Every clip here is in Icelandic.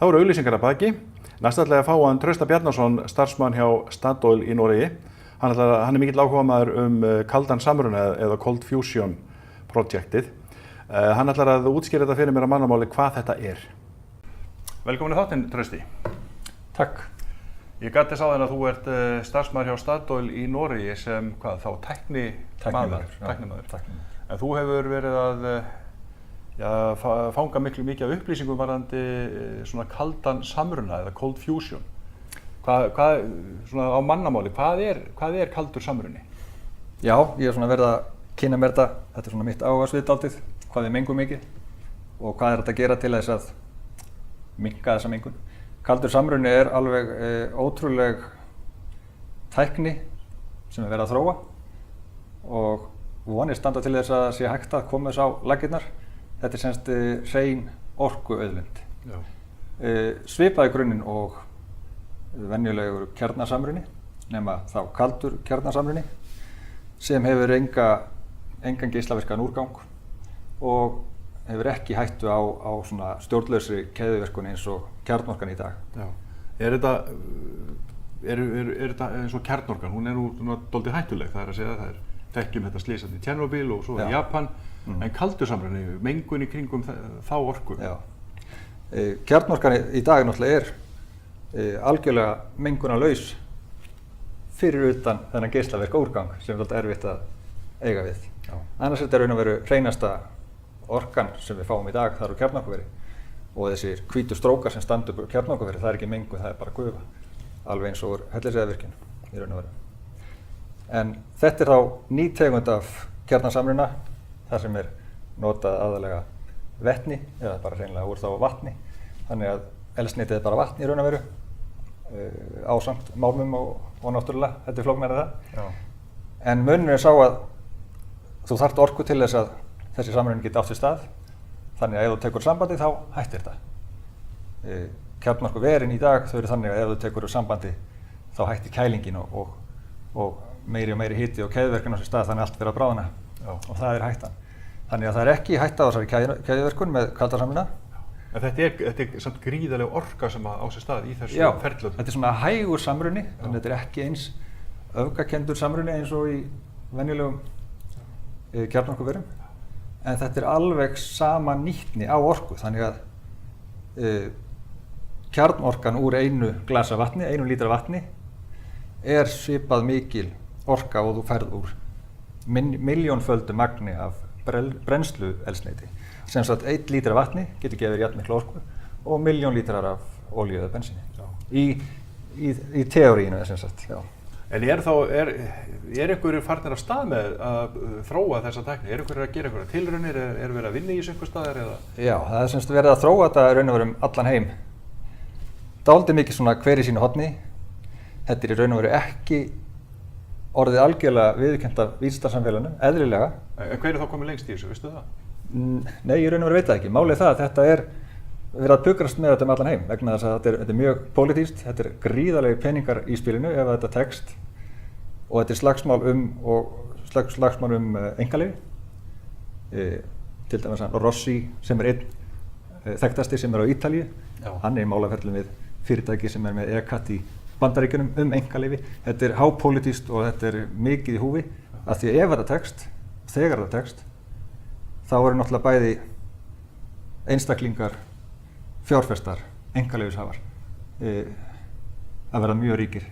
Þá eru auglýsingar að baki. Næst ætla ég að fá hann Trausta Bjarnason, starfsmann hjá Statoil í Noregi. Hann er mikill áhugamaður kaldan samruna eða Cold Fusion projektið. Hann ætlar að útskýra þetta fyrir mér á mannamáli hvað þetta er. Velkomin í þáttinn, Trausti. Takk. Ég gat þess að þú ert starfsmaður hjá Statoil í Noregi sem tæknimaður. En þú hefur verið að fanga mikið af upplýsingum varðandi svona kaldan samruna eða Cold Fusion. Hvað svona á mannamáli, hvað er kaldur samruni? Já, ég er svona verið að kynna mér þetta. Þetta er svona mitt áhugasvið dálítið, hvað við mengum mikið og hvað er þetta að gera til þess að minnka þessa mengun. Kaldur samruni er alveg ótrúleg tækni sem er verið að þróa og vonir standa til þess að sé hægt að koma þess á laggirnar. Þetta er semst hrein orkuauðlind. Svipað í grunninn og venjulegur kjarnasamruni, nema þá kaldur kjarnasamruni sem hefur engan geislavirkan úrgang og hefur ekki hættu á svona stjórnlausri keðjuverkun eins og kjarnorkan í dag. Já. Er þetta eins og kjarnorkan? Hún er nú dálítið hættuleg, það er að segja það er þekkjum þetta slysið í Tjernobyl og svo í Japan, en kaldur samruni, mengun í kringum þá orku. Já. Kjarnorkan í dag náttúrulega er algjörlega mengunarlaus fyrir utan þennan geislavirka úrgang sem er alltaf erfitt að eiga við. Já. Annars er þetta raun og veru hreinasta orkan sem við fáum í dag, það eru kjarnorkuveri og þessir hvítu strókar sem standa upp úr kjarnorkuveri, það er ekki mengun, það er bara gufa, alveg eins og úr Hellisheiðarvirkjun í raun og veru. En þetta er þá ný tegund af kjarnasamruna, þar sem er notað aðalega vetni eða bara hreinlega úr þá vatni, þannig að eldsneytið er bara vatn í raun og veru ásamt málmum og náttúrulega, þetta er flóknara það. Já. En munurinn er sá að þú þarft orku til þess að þessi samruni geti átt sér stað, þannig að ef þú tekur sambandi þá hættir þetta. Kjarnorkuverin í dag þau eru þannig að ef þú tekur sambandi þá hættir kælingin og meiri hiti og keðjuverkun á sér stað, þannig að allt fyrir að bráðna. Já. Og það er hættan. Þannig að það er ekki hætta á þessari keðjuverkun með kaldasamruna. En þetta er samt gríðarleg orka sem á sér stað í þessu ferlum. Þetta er svona hægur samruni, þannig að þetta er ekki eins öfgakendur samruni eins og í venjulegum kjarnorkuverum. En þetta er alveg sama nýtni á orku, þannig að kjarnorkan úr einu glasa vatni, 1 lítra vatni, er svipað mikil orka og þú færð úr milljónföldu magni af brennslu eldsneyti. Sem sagt 1 lítra vatni getur gefið jafn mikla orku og 1.000.000 lítrar af olíu eða bensíni. Í teóríinu sem sagt, já. En er einhverjir farnir af stað með að þróa þessa tækni? Er einhverjir að gera einhverjar tilraunir? Er verið að vinna í þessu einhver staðar eða? Já, það er semst verið að þróa þetta raun og veru allan heim. Dálítið mikið svona hver í sínu horni. Þetta er í raun og veru ekki orðið algjörlega viðurkennt af vísindasamfélaginu, eðlilega. En hver er þá komið lengst í þessu, veistu það? Nei, í raun og veru veit það ekki. Málið er það að þetta er verið að pukrast með þetta allan heim, vegna þess að þetta er mjög pólitískt, þetta er gríðarlegir peningar í spilinu ef þetta tekst og þetta er slagsmál einkaleyfi. Til dæmis Rossi sem er einn þekktasti sem er á Ítalíu, hann er í málaferlum við fyrirtæki sem er með ECAT í Bandaríkjunum einkaleyfi. Þetta er hápólitískt og þetta er mikið í húfi af því að ef þetta tekst, þegar þetta tekst, þá eru náttúrulega bæði einstaklingar, fjárfestar, einkaleyfishafar að verða mjög ríkir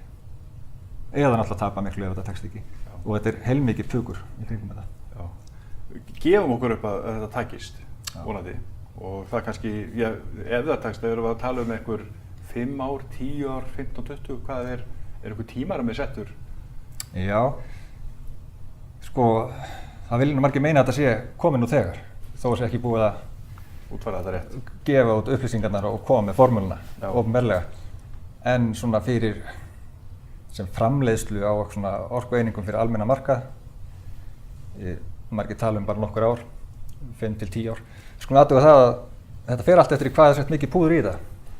eða náttúrulega tapa miklu ef þetta tekst ekki. Já. Og þetta er heilmikið pukur í kringum þetta. Já. Gefum okkur upp að þetta takist, vonandi. Og það kannski, ef það tekst, erum við að tala um einhver 5 ár, 10 ár, 15, 20, hvað er einhver tímarammi settur? Já, sko, það vilja nú margir meina að þetta sé komið nú þegar, þó að sé ekki búið að útfæra þetta rétt. Gefa út upplýsingarnar og koma með formúluna, opinberlega. En svona fyrir sem framleiðslu á svona orkueiningum fyrir almenna markað, margir tala um bara nokkur ár, 5 til 10 ár. Skulum athuga það að þetta fer allt eftir hvað er sett mikið púður í þetta.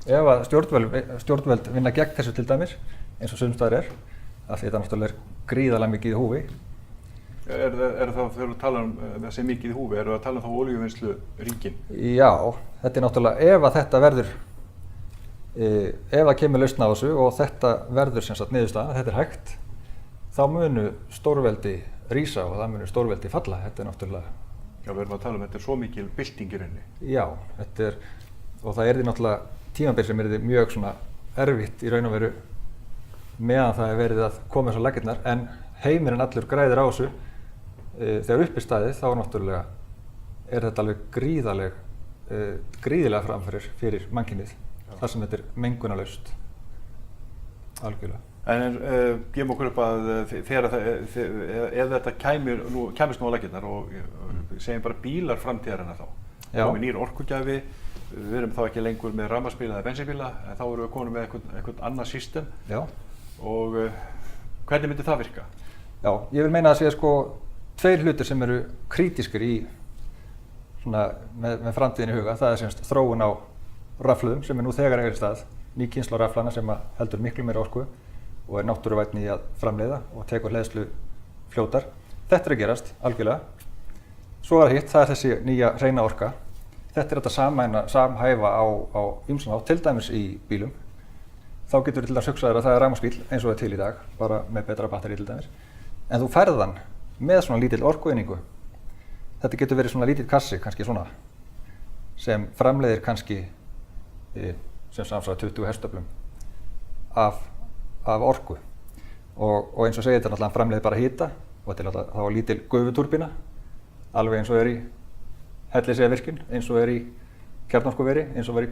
Ef að stjórnvöld vinna gegn þessu til dæmis, eins og sumstaðar er, af því þetta náttúrulega er gríðarlega mikið í húfi. Er það þegar við tala um þessi mikið í húfi, erum við að tala um þá olíuvinnslu ríkin? Já, þetta er náttúrulega, ef að þetta verður ef það kemur lausn á þessu og þetta verður sem sagt niðurstaðan, þetta er hægt, þá munu stórveldi rísa og það munu stórveldi falla. Þetta er náttúrulega... Já, við erum að tala um þetta er svo mikil bylting í rauninni. Já, þetta er, og það yrði náttúrulega tímabil sem yrði mjög svona erfitt í raun og veru meðan það er verið að koma þessar laggirnar, en heimurinn allur græðir á þessu. Þegar upp er staðið þá náttúrulega er þetta alveg gríðarlega framfærir fyrir mannkynið, þar sem þetta er mengunarlaust, algjörlega. En gefum okkur upp að ef þetta kæmist nú á laggirnar og segjum bara bílar framtíðarinnar þá, komið nýr orkugjafi, við erum þá ekki lengur með rafmagnsbíla eða bensínbíla, en þá erum við komin með eitthvað annað system. Já. Og hvernig myndi það virka? Já, ég vil meina að það sé sko tveir hlutir sem eru krítískir í svona með framtíðin í huga. Það er semst þróun á rafhlöðum sem er nú þegar eiga í stað, ný kynslóð rafhlana sem heldur miklu meira orku og er náttúruvænni í að framleiða og tekur hleðslu fljótar. Þetta er að gerast algjörlega. Svo er hitt, það er þessi nýja hreina orka. Þetta er þetta samhæfa á ýmsan hátt, til dæmis í bílum. Þá getur við til dæmis hugsað að það er rafmagnsbíl eins og það er til í dag, bara með betra batteri til dæmis. En þú færð hann með svona lítill orkueiningu. Þetta getur verið svona lítill kassi, kannski svona, sem framleiðir kannski sem samsvarar 20 hestöflum af orku. Og eins og segir þetta náttúrulega framleiðir bara hita og þetta er þá lítill gufutúrbína, alveg eins og er í Hellisheiðarvirkjun, eins og er í kjarnorkuveri, eins og var í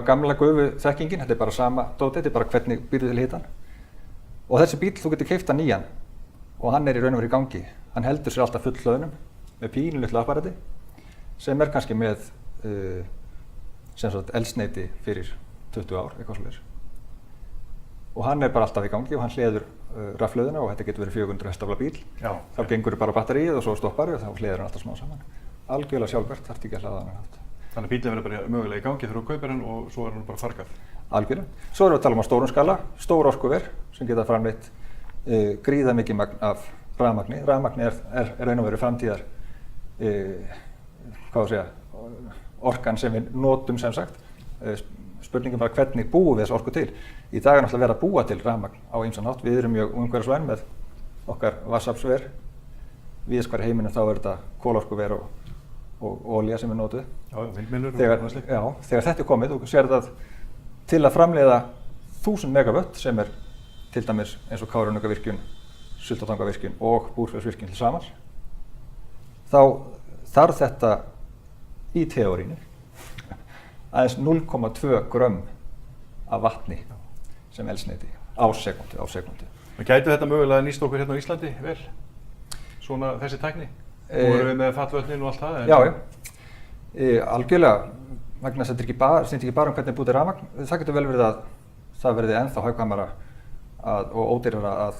gamla gufuþekkingin. Þetta er bara sama dóti, þetta er bara hvernig býrðu til hitan. Og þessi bíl, þú getur keypt hann nýjan og hann er í raun og veru í gangi. Hann heldur sér alltaf full hlöðnum með pínulitlu apparati sem er kannski með sem sagt eldsneyti fyrir 20 ár, eitthvað svoleiðis. Og hann er bara alltaf í gangi og hann hleður rafhlöðina og þetta getur verið 400 hestafla bíl. Já. Þá gengur bara batteríið og svo stoppar og þá hleður hann alltaf smá saman. Algjörlega sjálfbært, þarf ekki að hlaða hann hátt. Þannig að bílinn verður bara mögulega í gangi þegar þú kaupir hann og svo er hann bara fargað. Algjörlega. Svo erum við að tala um á stórum skala, stór orkuver sem geta framleitt gríða mikið magn af rafmagni. Rafmagni er raun og veru framtíðar orkan sem við notum sem sagt. Spurningin bara hvernig búum við þessu orku til. Í dag er náttúrulega verið að búa til rafmagn á ýmsan hátt. Við erum mjög umhverfisvæn með okkar vatnsaflsver. Víðast hvar í heiminum þá er þetta kolorkuver og olía sem er notuð. Já, vindmyllur og slíkt. Já, þegar þetta er komið, þú sér það til að framleiða 1000 megavött sem er til dæmis eins og Kárahnjúkavirkjun, Sultartangavirkjun og Búrfellsvirkjun til samans. Þá þarf þetta í teórínu aðeins 0,2 grömm af vatni sem eldsneyti á sekúndu. Gæti þetta mögulega nýst okkur hérna á Íslandi vel? Svona þessi tækni? Nú erum við með fallvötnin og allt það? Já, algjörlega. Vegna þess að þetta snýst ekki bara um hvernig búið til rafmagn. Það getur vel verið að það verði ennþá hagkvæmara og ódýrara að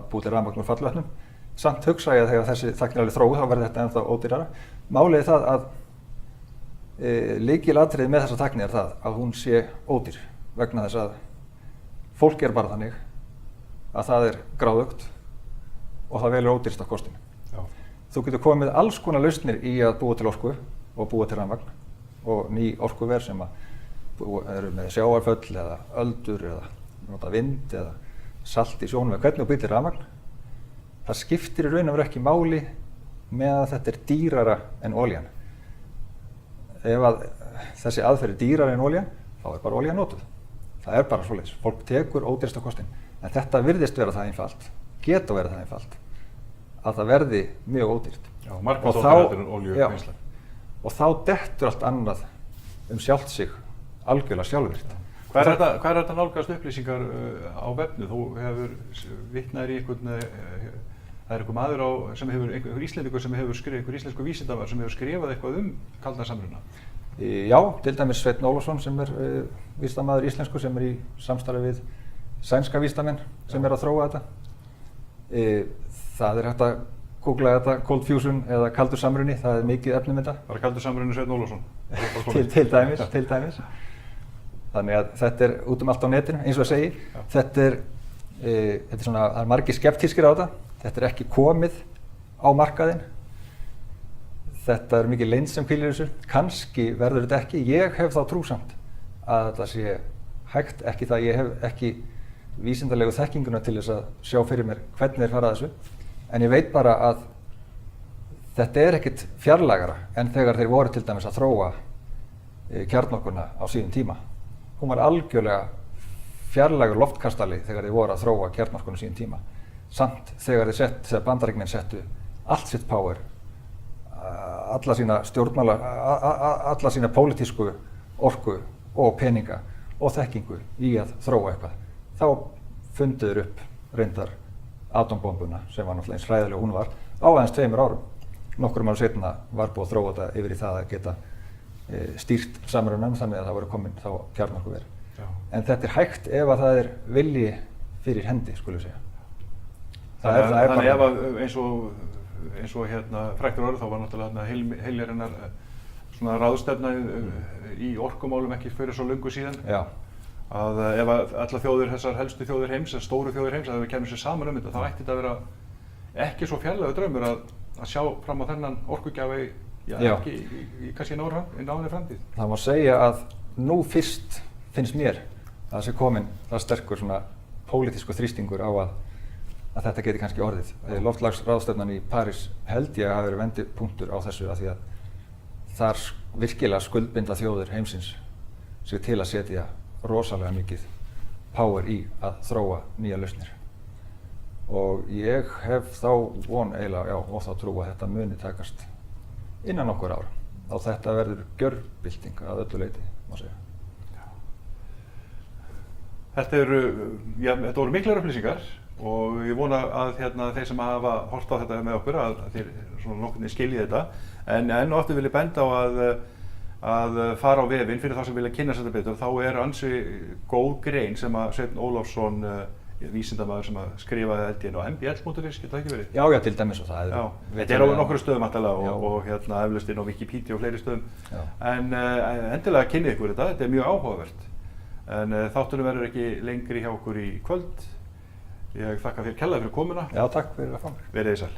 búið til rafmagn úr fallvötnum. Samt hugsa ég að þegar þessi tækni er alveg þróuð þá verði þetta ennþá ódýrara. Málið er það að lykilatriðið með þessa tækni er það að hún sé ódýr vegna þess að fólk er bara þannig að það er gráðugt og það velur ódýrsta kostinu. Já. Þú getur komið með alls konar lausnir í að búa til orku og búa til rafmagn og ný orkuver sem eru með sjávarföll eða öldur eða nota vind eða salt í sjónum eða hvernig þú býr til rafmagn. Það skiptir í raun og veru ekki máli með að þetta er dýrara en olían. Ef að þessi aðferð er dýrari en olían, þá er bara olían notuð. Það er bara svoleiðis. Fólk tekur ódýrasta kostinn. En þetta virðist vera það einfalt, geta verið það einfalt, að það verði mjög ódýrt. Já, margfalt ódýrara en olíuvinnsla. Og þá dettur allt annað sjálft sig algjörlega sjálfvirkt. Hvað er þetta nálgast upplýsingar á vefnu? Þú hefur vitnaðir í það er einhver maður einhver Íslendingur sem hefur skrifað, einhver íslensku vísindamaður sem hefur skrifað eitthvað kalda samruna. Já, til dæmis Sveinn Ólafsson sem er vísindamaður íslensku sem er í samstarfi við sænska vísindamenn sem er að þróa þetta. Það er hægt að googla þetta cold fusion eða kaldur samruni, það er mikið efnum þetta. Bara kaldur samruni Sveinn Ólafsson? til dæmis. Þannig að þetta er út allt á netinu, eins og að segi. Þetta er svona, það er margir skeptískir á þetta. Þetta er ekki komið á markaðinn. Þetta er mikið leynd sem hvílir þessu. Kannski verður þetta ekki. Ég hef þá trú samt að þetta sé hægt, ekki það ég hef ekki vísindalegu þekkinguna til þess að sjá fyrir mér hvernig þeir fara að þessu, en ég veit bara að þetta er ekkert fjarlægara en þegar þeir voru til dæmis að þróa kjarnorkuna á síðum tíma. Hún var algjörlega fjarlægur loftkastali þegar þeir voru að þróa kjarnorkuna á síðum tíma. Samt þegar þegar Bandaríkjamenn settu allt sitt power, alla sína pólitísku orku og peninga og þekkingu í að þróa eitthvað, þá funduður upp reyndar atombombuna sem var náttúrulega eins hræðileg og hún var á aðeins 2 árum. Nokkrum árum seinna var búið að þróa þetta yfir í það að geta stýrt samrunann þannig að það voru komin þá kjarnorkuver. En þetta er hægt ef að það er vilji fyrir hendi, skulum segja. Þannig ef að eins og fræktur orð þá var náttúrulega heiljarinnar svona ráðstefna í orkumálum ekki fyrir svo löngu síðan. Já. Að ef að allar þjóðir, þessar helstu þjóðir heims, stóru þjóðir heims, að við kemur sér saman þetta, þá ætti þetta að vera ekki svo fjarlægur draumur að sjá fram á þennan orkugjafi, ekki kannski í náinni framtíð. Það má segja að nú fyrst finnst mér að það sé komin það sterkur svona pólitískur þrýstingur á að þetta geti kannski orðið. Loftslagsráðstefnan í París held ég að hafi verið vendipunktur á þessu af því að þar virkilega skuldbinda þjóðir heimsins sig til að setja rosalega mikið power í að þróa nýja lausnir. Og ég hef þá von eiginlega, og þá trú að þetta muni takast innan nokkur ára. Og þetta verður gjörbylting að öllu leyti, má segja. Þetta voru miklar upplýsingar og ég vona að þeir sem hafa horft á þetta með okkur að þeir svona nokkurni skilji þetta. En enn og aftur vil ég benda á að fara á vefinn fyrir þá sem vilja kynna þetta betur. Þá er ansi góð grein sem að Sveinn Ólafsson, vísindamaður sem að skrifaði held ég á mbl.is, getur það ekki verið? Já, til dæmis og það. Þetta er á nokkru stöðum alltaf og eflaust inn á Wikipedia og fleiri stöðum. Já. En endilega kynnið ykkur þetta er mjög áhugavert. En þáttunum verður ekki lengri hjá okkur í kvöld. Ég þakka þér kærlega fyrir komuna. Já, takk fyrir að fá mig. Verið þið sæl.